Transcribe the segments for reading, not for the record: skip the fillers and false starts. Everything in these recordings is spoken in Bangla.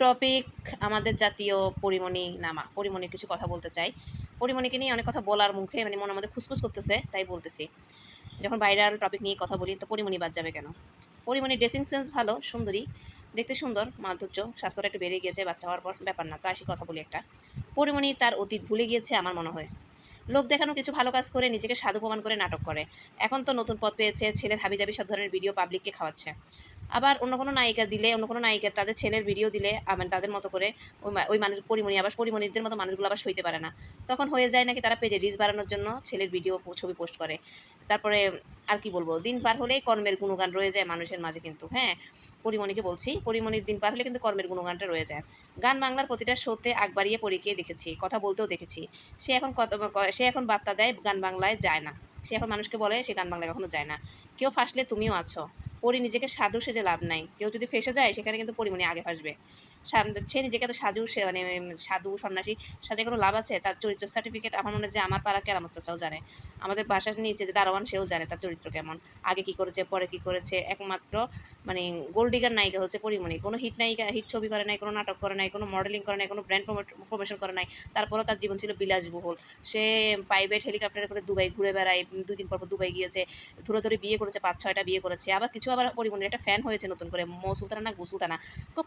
টপিক আমাদের জাতীয় পরিমণি নামা। পরিমণির কিছু কথা বলতে চাই। পরিমণিকে নিয়ে অনেক কথা বলার মুখে মানে মনের মধ্যে খুসখুস করতেছে, তাই বলতেছি। যখন ভাইরাল টপিক নিয়ে কথা বলি তো পরিমণি বাদ যাবে কেন? পরিমণির ড্রেসিং সেন্স ভালো, সুন্দরী, দেখতে সুন্দর, মাধুর্য, স্বাস্থ্যটা একটু বেড়ে গিয়েছে বাচ্চা হওয়ার পর, ব্যাপার না। তো আসি কথা বলি একটা। পরিমণি তার অতীত ভুলে গিয়েছে আমার মনে হয়। লোক দেখানো কিছু ভালো কাজ করে নিজেকে সাধু প্রমাণ করে নাটক করে। এখন তো নতুন পথ পেয়েছে, ছেলের হাবিজাবি সব ধরনের ভিডিও পাবলিককে খাওয়াচ্ছে। আবার অন্য কোনো নায়িকা দিলে, অন্য কোনো নায়িকা তাদের ছেলের ভিডিও দিলে মানে তাদের মতো করে ওই মানুষ পরিমণি আবার পরিমণিদের মতো মানুষগুলো আবার সইতে পারে না। তখন হয়ে যায় নাকি তারা পেজে রিচ বাড়ানোর জন্য ছেলের ভিডিও ছবি পোস্ট করে। তারপরে আর কি বলবো, দিন পার হলেই কর্মের গুণগান রয়ে যায় মানুষের মাঝে কিন্তু, হ্যাঁ? পরিমণিকে বলছি, পরিমণির দিন পার হলে কিন্তু কর্মের গুণগানটা রয়ে যায়। গান বাংলার প্রতিটা শোতে আগ বাড়িয়ে পরীকে দেখেছি, কথা বলতেও দেখেছি। সে এখন বার্তা দেয় গান বাংলায় যায় না। সে এখন মানুষকে বলে সে গান বাংলায় কখনো যায় না। কেউ ফাঁসলে তুমিও আছো। পরি নিজেকে সাধু সেজে লাভ নাই। কেউ যদি ফেঁসে যায় সেখানে কিন্তু পরিমণি আগে ফাঁসবে। সে নিজেকে এত সাধু সে মানে সাধু সন্ন্যাসী সাজে কোনো লাভ আছে? তার চরিত্র সার্টিফিকেট আমার মনে হয় যে আমার পাড়া কেরামত চাচাও জানে। আমাদের বাসার নিচে যে দারোয়ান সেও জানে তার চরিত্র কেমন। আগে কি করেছে, পরে কি করেছে। একমাত্র মানে গোল্ড ডিগার নায়িকা হচ্ছে পরিমণি। কোনো হিট নায়িকা হিট ছবি করে নাই, কোনো নাটক করে নাই, কোনো মডেলিং করে নাই, কোনো ব্র্যান্ড প্রমোশন করে নাই। তারপরেও তার জীবন ছিল বিলাসবহুল। সে প্রাইভেট হেলিকপ্টারে করে দুবাই ঘুরে বেড়ায়। ২ দিন পর দুবাই গিয়েছে। ধরে, ধরে বিয়ে করেছে, ৫-৬ টা বিয়ে করেছে। আবার কিছু আবার পরিমণির একটা ফ্যান হয়েছে নতুন করে। মৌ সুলতানা না গু সুলতানা।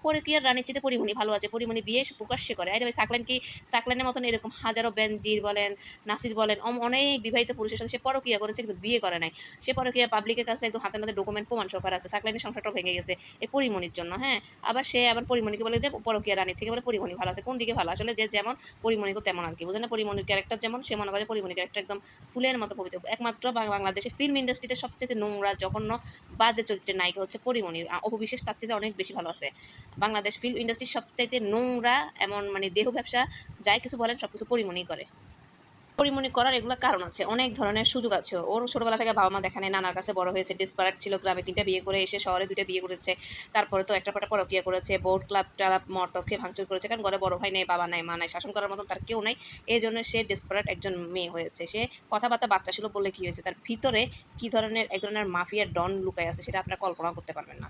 পরে কি আর রানীর চাইতে পরিমণি ভালো আছে? পরিমণি বিয়ে প্রকাশ্যে করে। আরে ভাই সাকলাইন কি সাকলাইনের মতন এরকম হাজারো বেনজির বলেন, নাসির বলেন অনেক বিবাহিত পুরুষের সাথে সে পরকীয়া করেছে কিন্তু বিয়ে করে নাই। সে পরকীয়া পাবলিকের কাছে একদম হাতে নাতে ডকুমেন্ট প্রমাণ সহকারে আছে। সাকলাইনের সংসারটাও ভেঙে গেছে এই পরিমণির জন্য, হ্যাঁ? আবার পরিমণিকে বলে যে পরকীয়া রানীর থেকে বলে পরিমণি ভালো আছে। কোন দিকে ভালো? আসলে যে যেমন পরিমণিকেও তেমন আরকি। বুঝেন না? পরিমণির ক্যারেক্টার যেমন সে মনে করে যে পরিমণির ক্যারেক্টার একদম ফুলের মতো পবিত্র। একমাত্র বাংলাদেশে ফিল্ম ইন্ডাস্ট্রিতে সবচাইতে নোংরা, জঘন্য, বাজে চরিত্রের নায়িকা হচ্ছে পরিমণি। অপু বিশ্বাস তার চাইতে অনেক বেশি ভালো আছে। বাংলাদেশ ফিল্ম ইন্ডাস্ট্রির সবচাইতে নোংরা এমন মানে দেহ ব্যবসা যাই কিছু বলেন সবকিছু পরিমণিই করে। পরিমণি করার এগুলো কারণ আছে। অনেক ধরনের সুযোগ আছে। ওর ছোটবেলা থেকে বাবা-মা দেখে নাই, নানার কাছে বড় হয়েছে। ডেসপারেট ছিল, গ্রামে ৩ টা বিয়ে করে এসে শহরে ২ টা বিয়ে করেছে। তারপরে তো একটার পর একটা পরকীয়া করেছে। বোট ক্লাব-টালাব মদ-টদ খেয়ে ভাঙচুর করেছে। কারণ ঘরে বড় ভাই নেই, বাবা নাই, মা নাই, শাসন করার মতন তার কেউ নাই। এজন্য সে ডেসপারেট একজন মেয়ে হয়েছে। সে কথাবার্তা বাচ্চাসুলভ বললে কি হয়েছে? তার ভিতরে কি ধরনের এক ধরনের মাফিয়া ডন লুকায়ে আছে সেটা আপনারা কল্পনাও করতে পারবেন না।